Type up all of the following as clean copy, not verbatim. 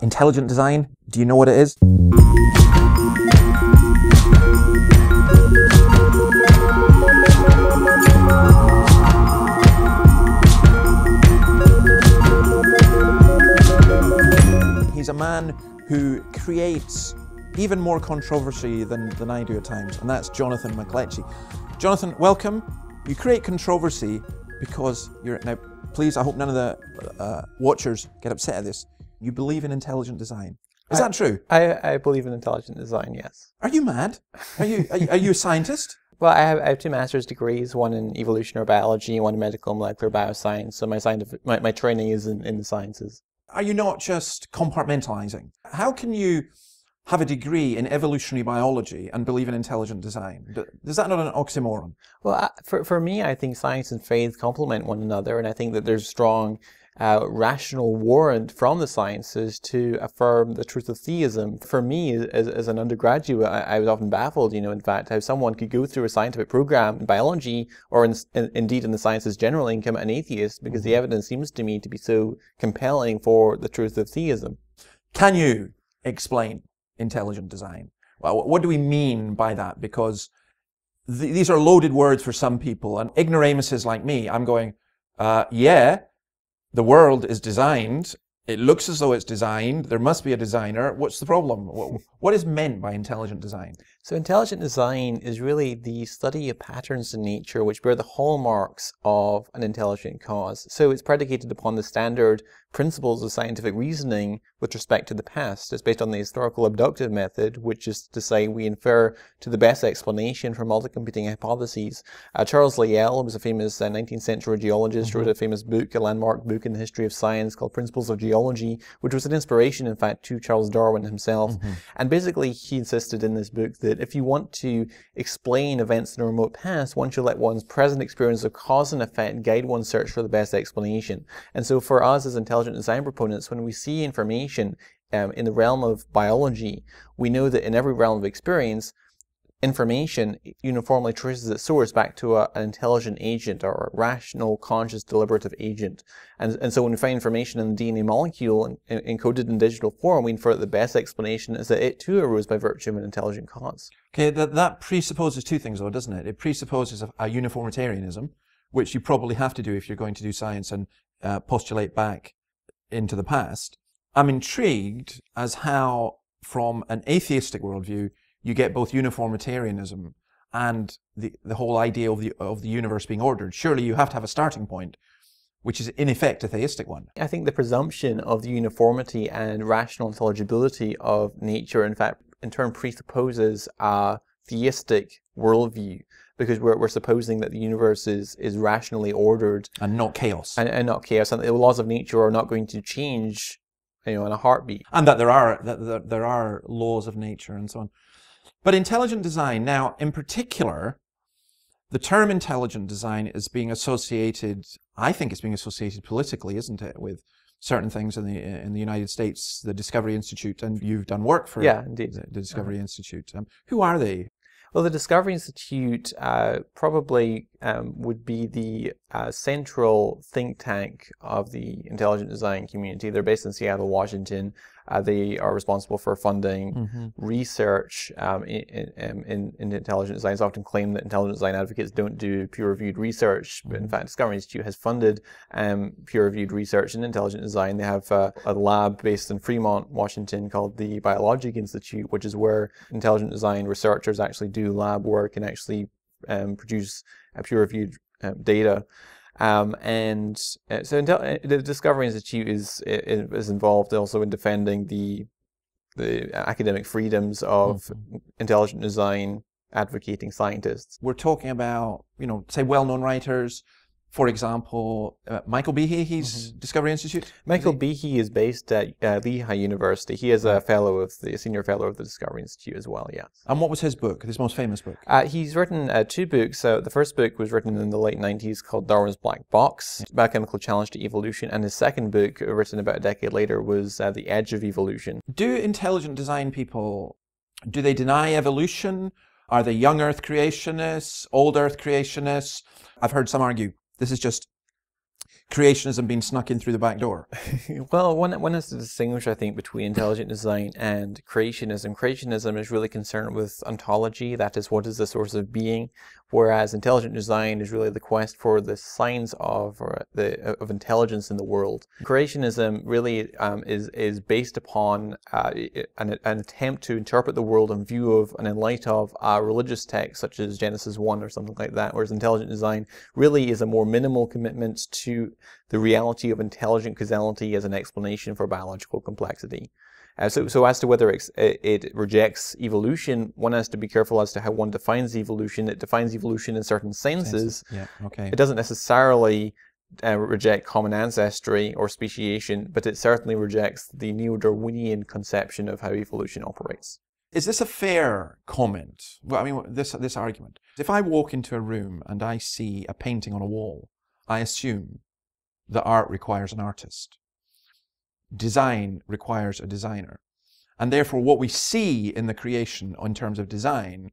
Intelligent design, do you know what it is? He's a man who creates even more controversy than I do at times, and that's Jonathan McLatchie. Jonathan, welcome. You create controversy because you're, now please, I hope none of the watchers get upset at this. You believe in intelligent design. Is that true? I believe in intelligent design, yes. Are you mad? Are you a scientist? Well, I have two master's degrees, one in evolutionary biology, one in medical and molecular bioscience. So my training is in the sciences. Are you not just compartmentalizing? How can you have a degree in evolutionary biology and believe in intelligent design? Is that not an oxymoron? Well, for me, I think science and faith complement one another, and I think that there's strong rational warrant from the sciences to affirm the truth of theism. For me, as an undergraduate, I was often baffled, in fact, how someone could go through a scientific program in biology, or indeed in the sciences generally, and become an atheist, because the evidence seems to me to be so compelling for the truth of theism. Can you explain intelligent design? Well, what do we mean by that? Because these are loaded words for some people, and ignoramuses like me, I'm going, yeah, the world is designed, it looks as though it's designed, there must be a designer, what's the problem? What is meant by intelligent design? So intelligent design is really the study of patterns in nature which bear the hallmarks of an intelligent cause. So it's predicated upon the standard principles of scientific reasoning with respect to the past. It's based on the historical abductive method, which is to say we infer to the best explanation from all the competing hypotheses. Charles Lyell was a famous 19th century geologist, wrote a famous book, a landmark book in the history of science called Principles of Geology, which was an inspiration, in fact, to Charles Darwin himself. And basically he insisted in this book that if you want to explain events in the remote past, one should let one's present experience of cause and effect guide one's search for the best explanation. And so for us as intelligent design proponents, when we see information in the realm of biology, we know that in every realm of experience, information uniformly traces its source back to an intelligent agent, or a rational, conscious, deliberative agent. And so when we find information in the DNA molecule encoded in digital form, we infer that the best explanation is that it too arose by virtue of an intelligent cause. Okay, that presupposes two things though, doesn't it? It presupposes a uniformitarianism, which you probably have to do if you're going to do science and postulate back into the past. I'm intrigued as how, from an atheistic worldview, you get both uniformitarianism and the whole idea of the universe being ordered. Surely you have to have a starting point, which is in effect a theistic one. I think the presumption of the uniformity and rational intelligibility of nature, in fact, in turn presupposes a theistic worldview, because we're supposing that the universe is rationally ordered. And not chaos. And not chaos, and the laws of nature are not going to change in a heartbeat. And that there are laws of nature and so on. But intelligent design, now in particular, the term intelligent design is being associated, I think it's being associated politically, isn't it, with certain things in the United States, the Discovery Institute, and you've done work for indeed. The Discovery Institute. Who are they? Well, the Discovery Institute probably would be the central think tank of the intelligent design community. They're based in Seattle, Washington. They are responsible for funding research in intelligent design. It's often claimed that intelligent design advocates don't do peer-reviewed research, but in fact, Discovery Institute has funded peer-reviewed research in intelligent design. They have a lab based in Fremont, Washington, called the Biologic Institute, which is where intelligent design researchers actually do lab work and actually produce peer-reviewed data. So the Discovery Institute is involved also in defending the academic freedoms of intelligent design advocating scientists. We're talking about, say well-known writers. For example, Michael Behe, he's Discovery Institute? Michael Behe is based at Behe University. He is a senior fellow of the Discovery Institute as well, yes. And what was his book, his most famous book? He's written two books. The first book was written in the late 90s called Darwin's Black Box, Biochemical Challenge to Evolution, and his second book, written about a decade later, was The Edge of Evolution. Do intelligent design people, do they deny evolution? Are they young Earth creationists, old Earth creationists? I've heard some argue this is just creationism being snuck in through the back door? Well, one has to distinguish, I think, between intelligent design and creationism. Creationism is really concerned with ontology, that is, what is the source of being, whereas intelligent design is really the quest for the signs of intelligence in the world. Creationism really is based upon an attempt to interpret the world in view of and in light of a religious text such as Genesis 1 or something like that, whereas intelligent design really is a more minimal commitment to the reality of intelligent causality as an explanation for biological complexity. So as to whether it rejects evolution, one has to be careful as to how one defines evolution. It defines evolution in certain senses. Yeah, okay. It doesn't necessarily reject common ancestry or speciation, but it certainly rejects the neo-Darwinian conception of how evolution operates. Is this a fair comment? Well, I mean, this argument. If I walk into a room and I see a painting on a wall, I assume that art requires an artist. Design requires a designer. And therefore, what we see in the creation in terms of design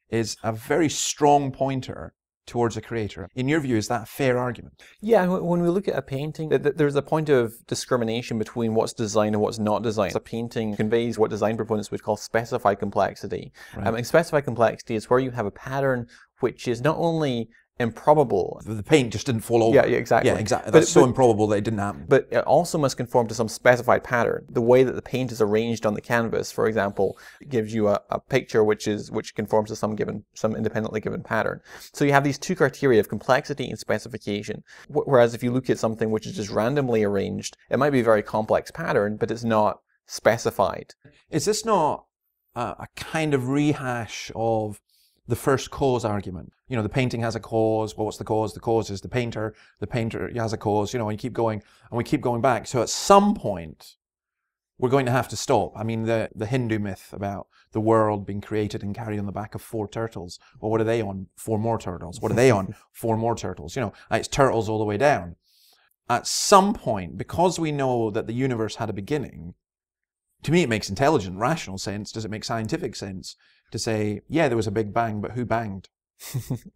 is a very strong pointer towards a creator. In your view, is that a fair argument? Yeah, when we look at a painting, there's a point of discrimination between what's design and what's not design. A painting conveys what design proponents would call specified complexity. Right. And specified complexity is where you have a pattern which is not only improbable. The paint just didn't fall over. Yeah, exactly. Yeah, exactly. That's so improbable that it didn't happen. But it also must conform to some specified pattern. The way that the paint is arranged on the canvas, for example, gives you a picture which conforms to some independently given pattern. So you have these two criteria of complexity and specification. Whereas if you look at something which is just randomly arranged, it might be a very complex pattern, but it's not specified. Is this not a kind of rehash of the first cause argument? You know, the painting has a cause. Well, what's the cause? The cause is the painter. The painter has a cause, you know, and you keep going, and we keep going back. So at some point, we're going to have to stop. I mean, the Hindu myth about the world being created and carried on the back of 4 turtles. Well, what are they on? 4 more turtles. What are they on? 4 more turtles. You know, it's turtles all the way down. At some point, because we know that the universe had a beginning, to me it makes intelligent, rational sense. Does it make scientific sense to say, yeah, there was a big bang, but who banged?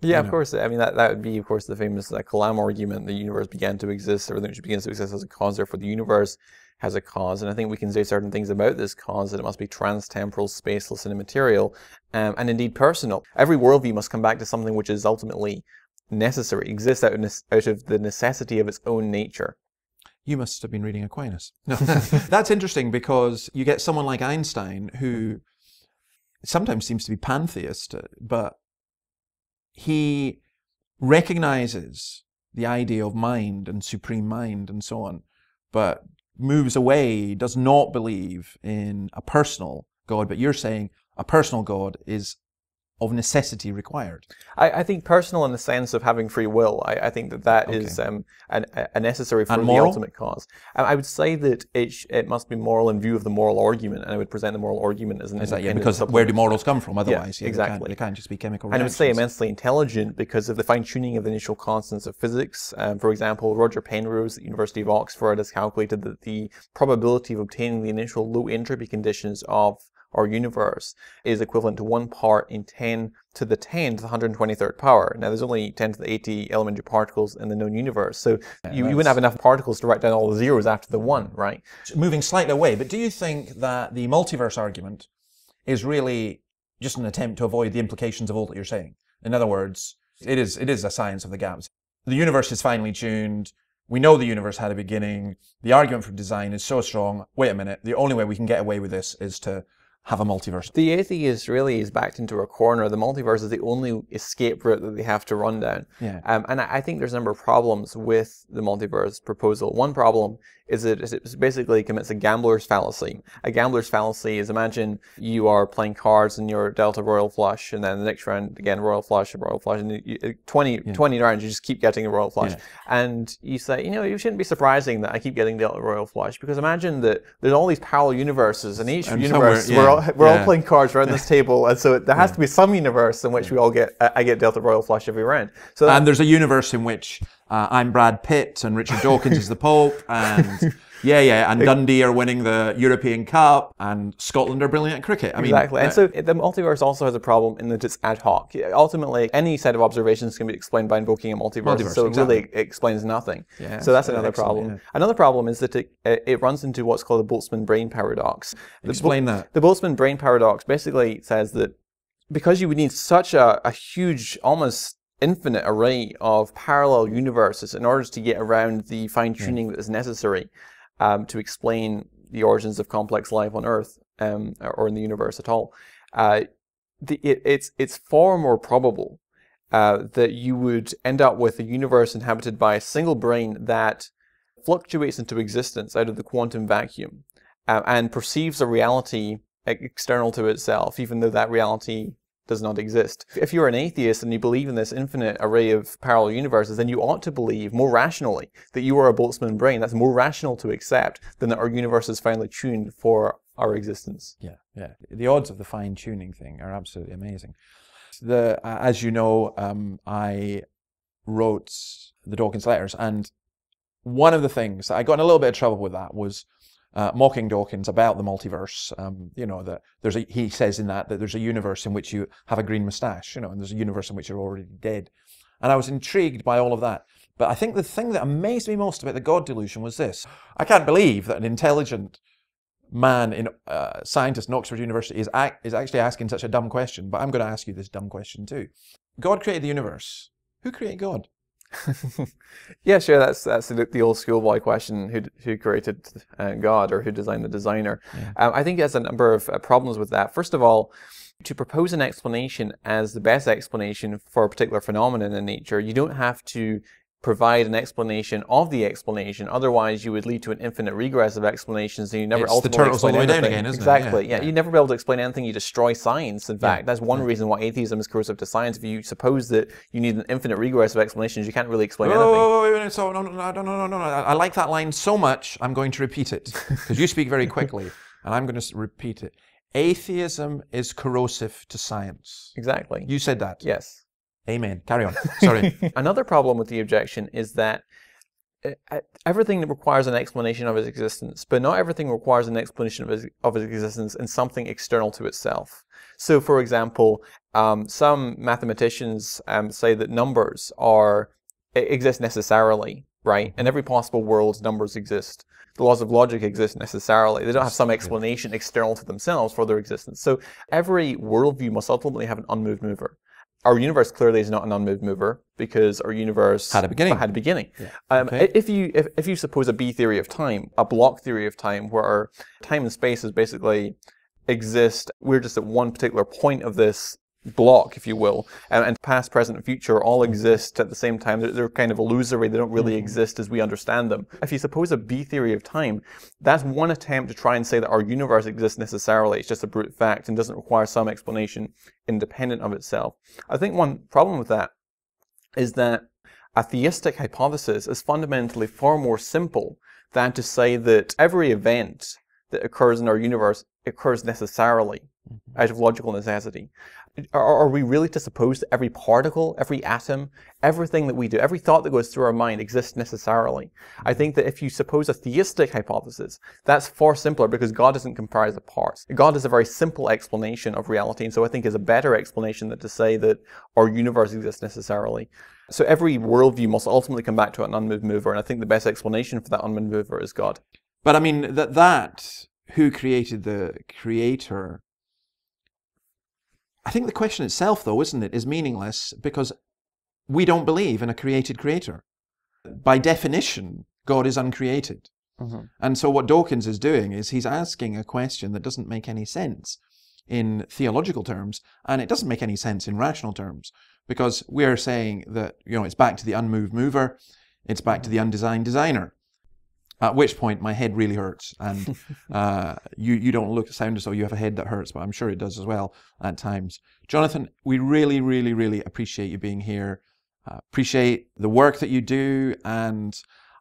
Yeah, of course. I mean, that would be, of course, the famous Kalam argument. The universe began to exist. Everything which begins to exist has a cause. Therefore, the universe has a cause. And I think we can say certain things about this cause, that it must be trans-temporal, spaceless, and immaterial, and indeed personal. Every worldview must come back to something which is ultimately necessary, exists out of the necessity of its own nature. You must have been reading Aquinas. No, that's interesting, because you get someone like Einstein, who sometimes seems to be pantheist, but he recognizes the idea of mind and supreme mind and so on, but moves away, does not believe in a personal God. But you're saying a personal God is of necessity required. I think personal in the sense of having free will. I think that is a necessary for the ultimate cause. I would say that it must be moral in view of the moral argument, and I would present the moral argument as an independent because supplement. Where do morals come from? Otherwise, exactly. They can't just be chemical reactions. And I would say immensely intelligent because of the fine-tuning of the initial constants of physics. For example, Roger Penrose at the University of Oxford has calculated that the probability of obtaining the initial low entropy conditions of our universe is equivalent to 1 part in 10 to the 10 to the 123rd power. Now, there's only 10 to the 80 elementary particles in the known universe, so you wouldn't have enough particles to write down all the zeros after the 1, right? Moving slightly away, but do you think that the multiverse argument is really just an attempt to avoid the implications of all that you're saying? In other words, it is a science of the gaps. The universe is finely tuned. We know the universe had a beginning. The argument for design is so strong. Wait a minute. The only way we can get away with this is to have a multiverse. The atheist really is backed into a corner. The multiverse is the only escape route that they have to run down. Yeah. And I think there's a number of problems with the multiverse proposal. One problem is that it basically commits a gambler's fallacy. A gambler's fallacy is, imagine you are playing cards and you're dealt a royal flush, and then the next round, again, royal flush, and 20 rounds, you just keep getting a royal flush. Yeah. And you say, you know, it shouldn't be surprising that I keep getting dealt a royal flush, because imagine that there's all these parallel universes, and each universe, we're all playing cards around this table, and so there has to be some universe in which I get dealt a royal flush every round. So and there's a universe in which I'm Brad Pitt and Richard Dawkins is the Pope, and Yeah, and Dundee are winning the European Cup, and Scotland are brilliant at cricket. I mean, exactly. And so the multiverse also has a problem in that it's ad hoc. Ultimately, any set of observations can be explained by invoking a multiverse, so it really explains nothing. Yeah, so that's another problem. Yeah. Another problem is that it runs into what's called the Boltzmann brain paradox. Explain that. The Boltzmann brain paradox basically says that because you would need such a huge, almost infinite array of parallel universes in order to get around the fine-tuning that is necessary to explain the origins of complex life on Earth or in the universe at all, it's far more probable that you would end up with a universe inhabited by a single brain that fluctuates into existence out of the quantum vacuum and perceives a reality external to itself, even though that reality does not exist. If you're an atheist and you believe in this infinite array of parallel universes, then you ought to believe more rationally that you are a Boltzmann brain. That's more rational to accept than that our universe is finely tuned for our existence. Yeah. The odds of the fine-tuning thing are absolutely amazing. As you know, I wrote the Dawkins letters, and one of the things, I got in a little bit of trouble with that, was mocking Dawkins about the multiverse. That he says in that there's a universe in which you have a green moustache, and there's a universe in which you're already dead. And I was intrigued by all of that. But I think the thing that amazed me most about the God delusion was this. I can't believe that an intelligent man, scientist in Oxford University, is actually asking such a dumb question, but I'm going to ask you this dumb question too. God created the universe. Who created God? Yeah, sure. That's the old schoolboy question: who created God, or who designed the designer? Yeah. I think there's a number of problems with that. First of all, to propose an explanation as the best explanation for a particular phenomenon in nature, you don't have to provide an explanation of the explanation. Otherwise, you would lead to an infinite regress of explanations, and you never ultimately the turtles all the way anything. Down again, isn't exactly. it? Yeah. You'd never be able to explain anything. You destroy science. In fact, that's one reason why atheism is corrosive to science. If you suppose that you need an infinite regress of explanations, you can't really explain anything. Wait. So no. I like that line so much, I'm going to repeat it because you speak very quickly, and I'm going to repeat it. Atheism is corrosive to science. Exactly. You said that. Yes. Amen. Carry on. Sorry. Another problem with the objection is that everything requires an explanation of its existence, but not everything requires an explanation of its existence in something external to itself. So, for example, some mathematicians say that numbers exist necessarily, right? In every possible world, numbers exist. The laws of logic exist necessarily. They don't have some explanation external to themselves for their existence. So every worldview must ultimately have an unmoved mover. Our universe clearly is not an unmoved mover because our universe had a beginning. Yeah. If you suppose a B theory of time, a block theory of time, where our time and space is basically exist, we're just at one particular point of this block, if you will, and past, present, and future all exist at the same time. They're kind of illusory. They don't really exist as we understand them. If you suppose a B theory of time, that's one attempt to try and say that our universe exists necessarily. It's just a brute fact and doesn't require some explanation independent of itself. I think one problem with that is that a theistic hypothesis is fundamentally far more simple than to say that every event that occurs in our universe occurs necessarily out of logical necessity. Are we really to suppose that every particle, every atom, everything that we do, every thought that goes through our mind exists necessarily? I think that if you suppose a theistic hypothesis, that's far simpler because God doesn't comprise of parts. God is a very simple explanation of reality, and so I think is a better explanation than to say that our universe exists necessarily. So every worldview must ultimately come back to an unmoved mover, and I think the best explanation for that unmoved mover is God. But I mean, that who created the creator, I think the question itself, though, isn't it, is meaningless because we don't believe in a created creator. By definition, God is uncreated. And so what Dawkins is doing is he's asking a question that doesn't make any sense in theological terms, and it doesn't make any sense in rational terms, because we're saying that, it's back to the unmoved mover, it's back to the undesigned designer. At which point my head really hurts, and you don't sound as though you have a head that hurts, but I'm sure it does as well at times. Jonathan, we really, really, really appreciate you being here. Appreciate the work that you do, and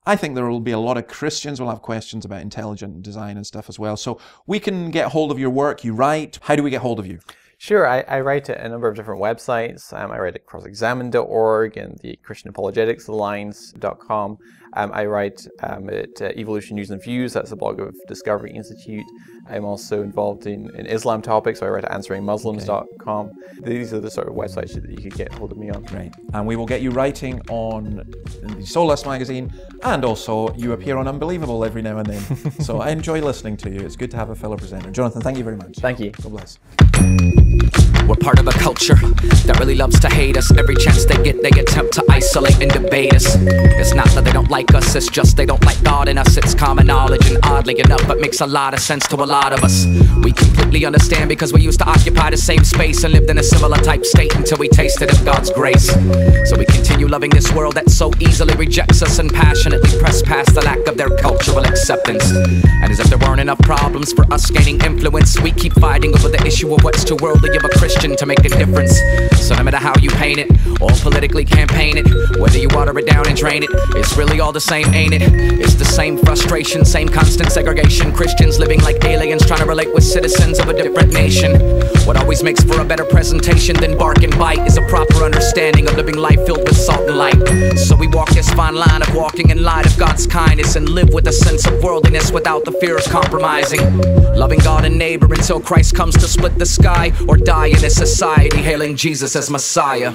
I think there will be a lot of Christians will have questions about intelligent design and stuff as well. So we can get hold of your work. You write. How do we get hold of you? Sure, I write at a number of different websites. I write at crossexamined.org and the ChristianApologeticsAlliance.com. I write at Evolution News and Views. That's the blog of Discovery Institute. I'm also involved in Islam topics, so I write at answeringmuslims.com. These are the sort of websites that you could get hold of me on. Great. And we will get you writing on the Solas magazine, and also you appear on Unbelievable every now and then. So I enjoy listening to you. It's good to have a fellow presenter. Jonathan, thank you very much. Thank you. God bless. We're part of a culture that really loves to hate us. Every chance they get, they attempt to isolate and debate us. It's not that they don't like us, it's just they don't like God in us. It's common knowledge, and oddly enough, it makes a lot of sense to a lot of us. We completely understand because we used to occupy the same space and lived in a similar type state until we tasted of God's grace. So we continue loving this world that so easily rejects us and passionately press past the lack of their cultural acceptance. And as if there weren't enough problems for us gaining influence, we keep fighting over the issue of what's too worldly of a Christian to make a difference. So no matter how you paint it, or politically campaign it, whether you water it down and drain it, it's really all the same, ain't it? It's the same frustration, same constant segregation. Christians living like aliens trying to relate with citizens of a different nation. What always makes for a better presentation than bark and bite is a proper understanding of living life filled with salt and light. So we walk this fine line of walking in light of God's kindness and live with a sense of worldliness without the fear of compromising. Loving God and neighbor until Christ comes to split the sky, or die in a society hailing Jesus as Messiah.